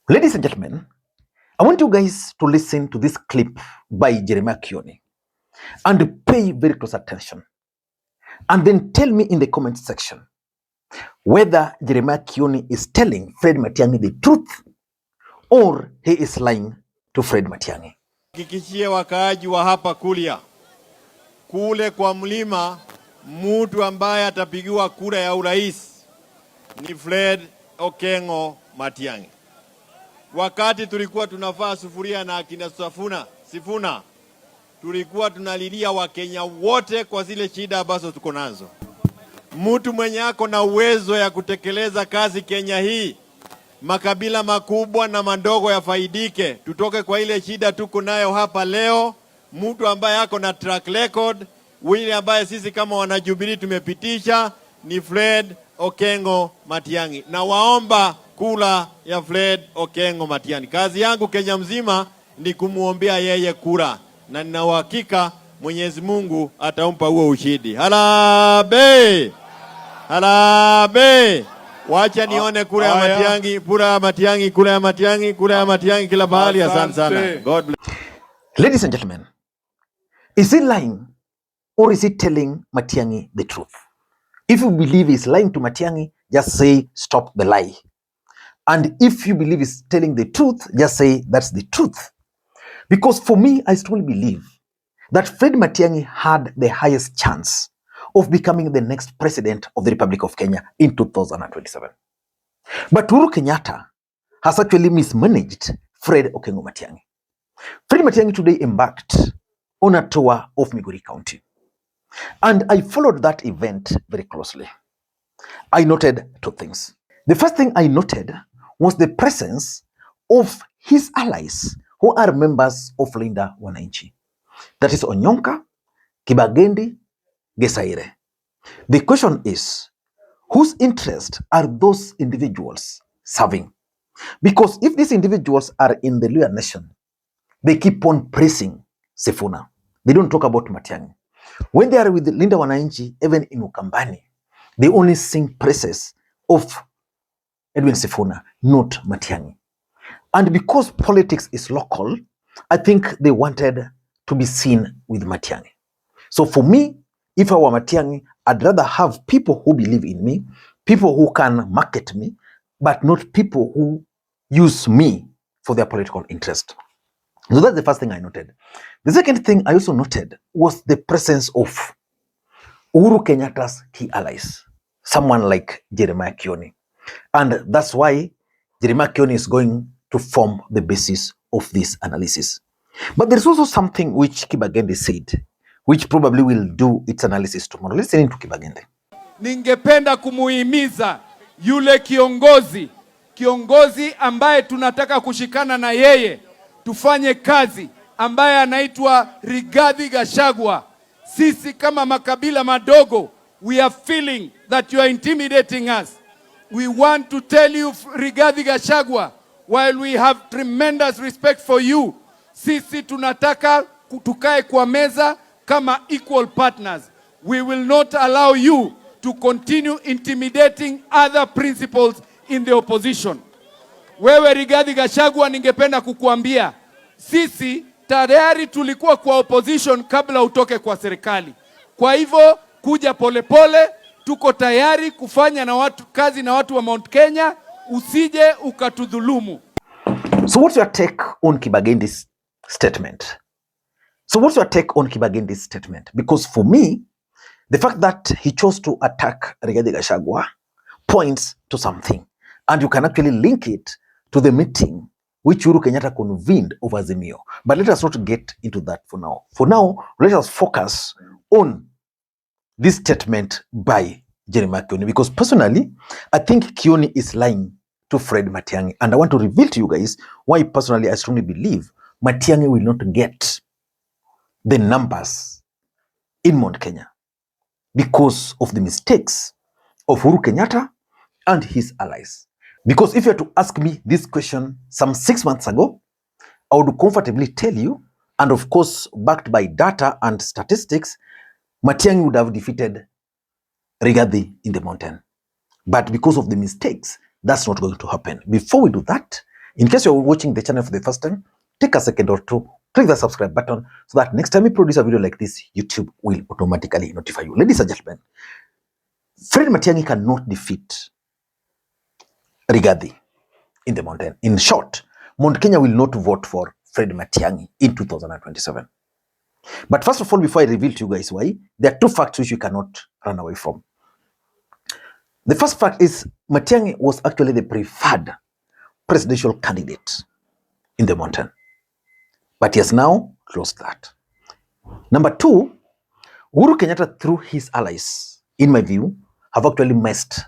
Ladies and gentlemen, I want you guys to listen to this clip by Kioni and pay very close attention. And then tell me in the comment section whether Kioni is telling Fred Matiang'i the truth or he is lying to Fred Matiang'i. Kikishie wakaaji wa hapa Kuria, kule kwa mlima, mtu ambaye atapigiwa kura ya urais ni Fred Okengo Matiang'i. Wakati tulikuwa tunafaa sufuria na akina Sifuna, tulikuwa tunalilia Wakenya wote kwa zile shida ambazo tuko nazo. Mtu mwenye ako na uwezo ya kutekeleza kazi Kenya hii, makabila makubwa na madogo yafaidike, tutoke kwa ile shida tuko nayo hapa leo. Mtu ambaye ako na track record, wile ambaye sisi kama wanajubilee tumepitisha ni Fred Okengo Matiang'i. Na waomba kura ya Fred Okengo Matiang'i. Kazi yangu Kenya mzima ni kumuombea yeye kura, na nina uhakika Mwenyezi Mungu atampa huo ushindi. Harambee! Harambee! Wacha nione kura ya Matiang'i, kura ya Matiang'i, kura ya Matiang'i, kura ya Matiang'i kila bahali. Asante sana. God bless. Ladies and gentlemen, is he lying or is he telling Matiang'i the truth? If you believe he's lying to Matiang'i, just say stop the lie. And if you believe he's telling the truth, just say that's the truth. Because for me, I strongly believe that Fred Matiang'i had the highest chance of becoming the next president of the Republic of Kenya in 2027. But Uhuru Kenyatta has actually mismanaged Fred Okengo Matiang'i. Fred Matiang'i today embarked on a tour of Migori County. And I followed that event very closely. I noted two things. The first thing I noted was the presence of his allies who are members of Linda Wananchi. That is Onyonka, Kibagendi, Gesaire. The question is, whose interests are those individuals serving? Because if these individuals are in the Luhya nation, they keep on praising Sifuna. They don't talk about Matiang'i. When they are with Linda Wananchi, even in Ukambani, they only sing praises of Edwin Sifuna, not Matiang'i. And because politics is local, I think they wanted to be seen with Matiang'i. So for me, if I were Matiang'i, I'd rather have people who believe in me, people who can market me, but not people who use me for their political interest. So that's the first thing I noted. The second thing I also noted was the presence of Uhuru Kenyatta's key allies, someone like Kioni. And that's why Kioni is going to form the basis of this analysis. But there's also something which Kibagendi said, which probably will do its analysis tomorrow. Listen to Kibagendi. Ningependa kumuhimiza yule kiongozi ambaye tunataka kushikana na yeye tufanye kazi, ambaye anaitwa Rigathi Gachagua. Sisi kama makabila madogo, we are feeling that you are intimidating us. We want to tell you, Rigathi Gachagua, while we have tremendous respect for you, sisi tunataka tukae kwa meza kama equal partners. We will not allow you to continue intimidating other principles in the opposition. Wewe Rigathi Gachagua, ningependa kukuambia, sisi tayari tulikuwa kwa opposition kabla utoke kwa serikali. Kwa hivyo kuja polepole, tuko tayari kufanya kazi na watu wa Mount Kenya, usije ukatudhulumu. So what's your take on Kibagendi's statement? Because for me, the fact that he chose to attack Rigathi Gachagua points to something. And you can actually link it to the meeting which Uhuru Kenyatta convened over Azimio. But let us not get into that for now. For now, let us focus on this statement by Kioni. Because personally, I think Kioni is lying to Fred Matiang'i. And I want to reveal to you guys why personally I strongly believe Matiang'i will not get the numbers in Mount Kenya because of the mistakes of Uhuru Kenyatta and his allies. Because if you were to ask me this question some 6 months ago, I would comfortably tell you, and of course backed by data and statistics, Matiang'i would have defeated Rigathi in the mountain. But because of the mistakes, that's not going to happen. Before we do that, In case you're watching the channel for the first time, take a second or two, click the subscribe button so that next time we produce a video like this, YouTube will automatically notify you. Ladies and gentlemen, Fred Matiang'i cannot defeat Rigathi in the mountain. In short, Mount Kenya will not vote for Fred Matiang'i in 2027. But first of all, before I reveal to you guys why, there are two facts which you cannot run away from. The first fact is Matiang'i was actually the preferred presidential candidate in the mountain, but he has now lost that. Number two, Uhuru Kenyatta, through his allies, in my view, have actually messed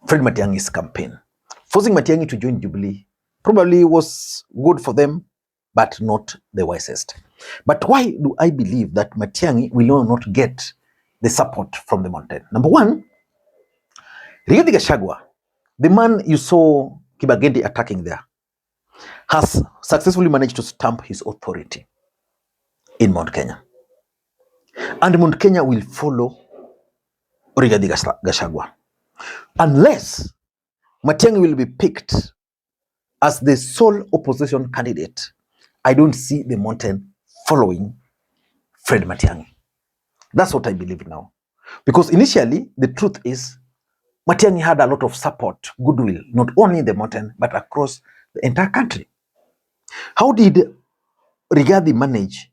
Fred Matiang'i's campaign. Forcing Matiang'i to join Jubilee probably was good for them, but not the wisest. But why do I believe that Matiang'i will not get the support from the mountain? Number one, Rigathi Gachagua, the man you saw Kibagendi attacking there, has successfully managed to stamp his authority in Mount Kenya. And Mount Kenya will follow Rigathi Gachagua. Unless Matiang'i will be picked as the sole opposition candidate, I don't see the mountain following Fred Matiang'i. That's what I believe now. Because initially, the truth is, Matiang'i had a lot of support, goodwill, not only in the mountain, but across the entire country. How did Rigathi manage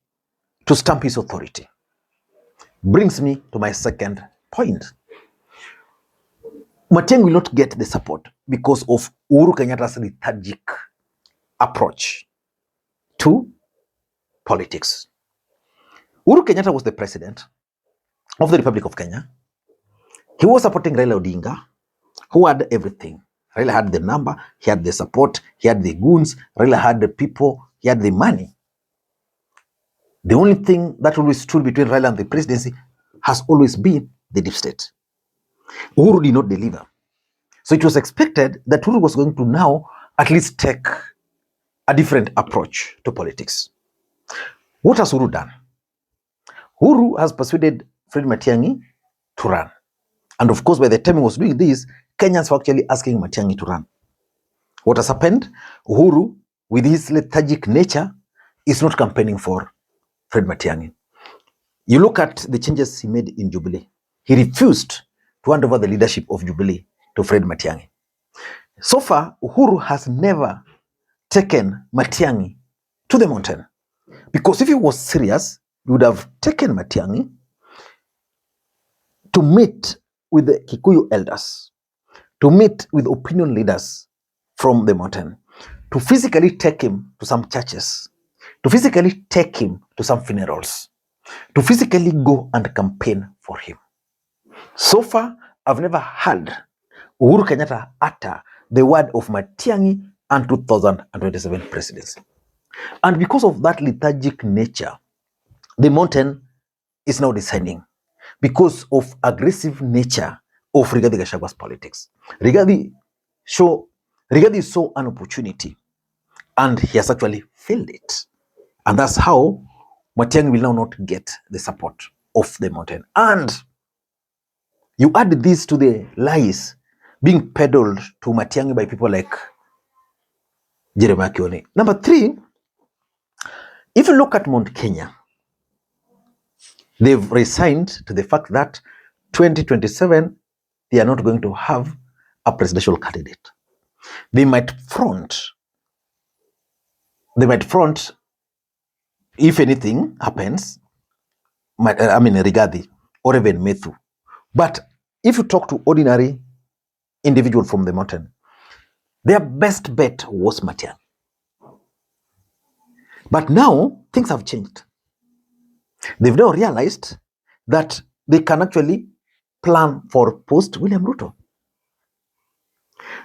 to stamp his authority? Brings me to my second point. Matiang'i will not get the support because of Uhuru Kenyatta's lethargic approach to politics. Uhuru Kenyatta was the president of the Republic of Kenya. He was supporting Raila Odinga, who had everything. Raila had the number, he had the support, he had the goons, Raila had the people, he had the money. The only thing that always stood between Raila and the presidency has always been the deep state. Uhuru did not deliver. So it was expected that Uhuru was going to now at least take a different approach to politics. What has Uhuru done? Uhuru has persuaded Fred Matiang'i to run. And of course, by the time he was doing this, Kenyans were actually asking Matiang'i to run. What has happened? Uhuru, with his lethargic nature, is not campaigning for Fred Matiang'i. You look at the changes he made in Jubilee. He refused to hand over the leadership of Jubilee to Fred Matiang'i. So far, Uhuru has never taken Matiang'i to the mountain. Because if he was serious, he would have taken Matiang'i to meet with the Kikuyu elders, to meet with opinion leaders from the mountain, to physically take him to some churches, to physically take him to some funerals, to physically go and campaign for him. So far, I've never heard Uhuru Kenyatta utter the word of Matiang'i and 2027 presidency. And because of that lethargic nature, the mountain is now descending because of aggressive nature of Rigathi Gachagua's politics. Rigathi saw an opportunity and he has actually failed it. And that's how Matiang'i will now not get the support of the mountain. And you add this to the lies being peddled to Matiang'i by people like Jeremiah Kioni. Number three, if you look at Mount Kenya, they've resigned to the fact that 2027, they are not going to have a presidential candidate. They might front, if anything happens, Rigathi or even Methu. But if you talk to ordinary individual from the mountain, their best bet was Matiang'i. But now things have changed. They've now realized that they can actually plan for post-William Ruto.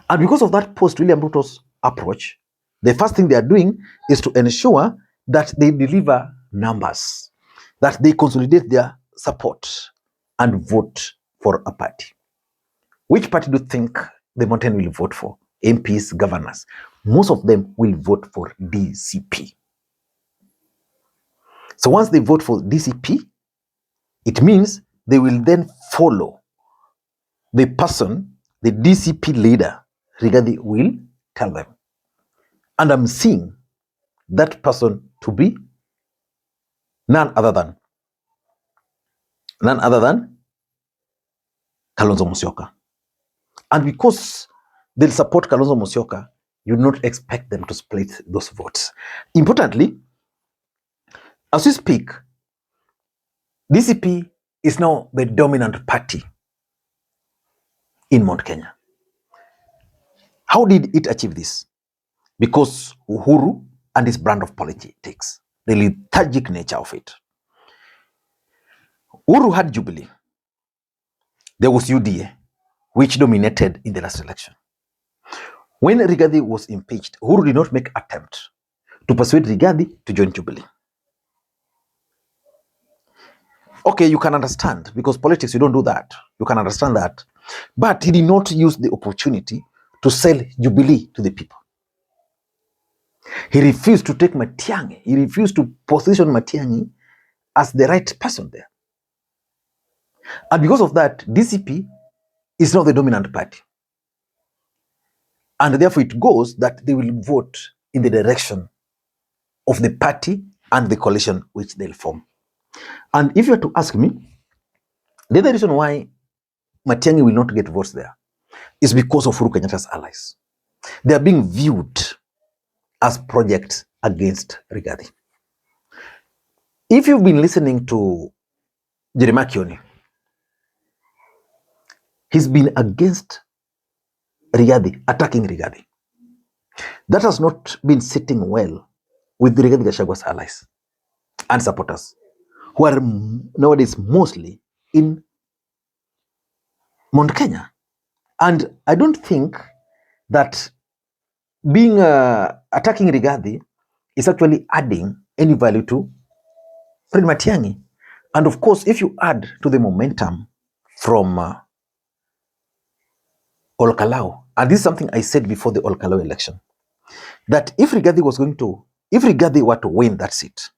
And because of that post-William Ruto's approach, the first thing they are doing is to ensure that they deliver numbers, that they consolidate their support and vote for a party. Which party do you think the mountain will vote for? MPs, governors. Most of them will vote for DCP. So once they vote for DCP, it means they will then follow the person, the DCP leader, Rigathi will tell them. And I'm seeing that person to be none other than Kalonzo Musyoka. And because they'll support Kalonzo Musyoka, you do not expect them to split those votes. Importantly, as we speak, DCP is now the dominant party in Mount Kenya. How did it achieve this? Because Uhuru and his brand of politics, the lethargic nature of it. Uhuru had Jubilee. There was UDA, which dominated in the last election. When Rigathi was impeached, Uhuru did not make attempt to persuade Rigathi to join Jubilee. Okay, you can understand, because politics, you don't do that. You can understand that. But he did not use the opportunity to sell Jubilee to the people. He refused to take Matiang'i. He refused to position Matiang'i as the right person there. And because of that, DCP is not the dominant party. And therefore it goes that they will vote in the direction of the party and the coalition which they'll form. And if you were to ask me, the other reason why Matiang'i will not get votes there is because of Uhuru Kenyatta's allies. They are being viewed as projects against Rigathi. If you've been listening to Jeremiah Kioni, he's been against Rigathi, attacking Rigathi. That has not been sitting well with Rigathi Gachagua's allies and supporters, who are nowadays mostly in Mount Kenya. And I don't think that being attacking Rigathi is actually adding any value to Fred Matiang'i. And of course, if you add to the momentum from Olkalau, and this is something I said before the Olkalau election, that if Rigathi were to win that seat,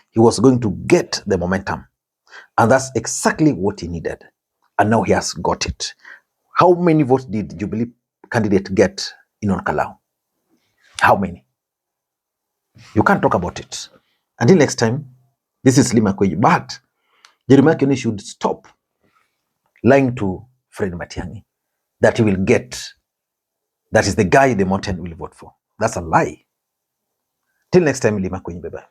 he was going to get the momentum. And that's exactly what he needed. And now he has got it. How many votes did Jubilee candidate get in Olkalau? How many? You can't talk about it. Until next time, this is Makwiny. But Jeremiah Kioni should stop lying to Fred Matiang'i that he will get, that is the guy the mountain will vote for. That's a lie. Till next time, Makwiny, bye-bye.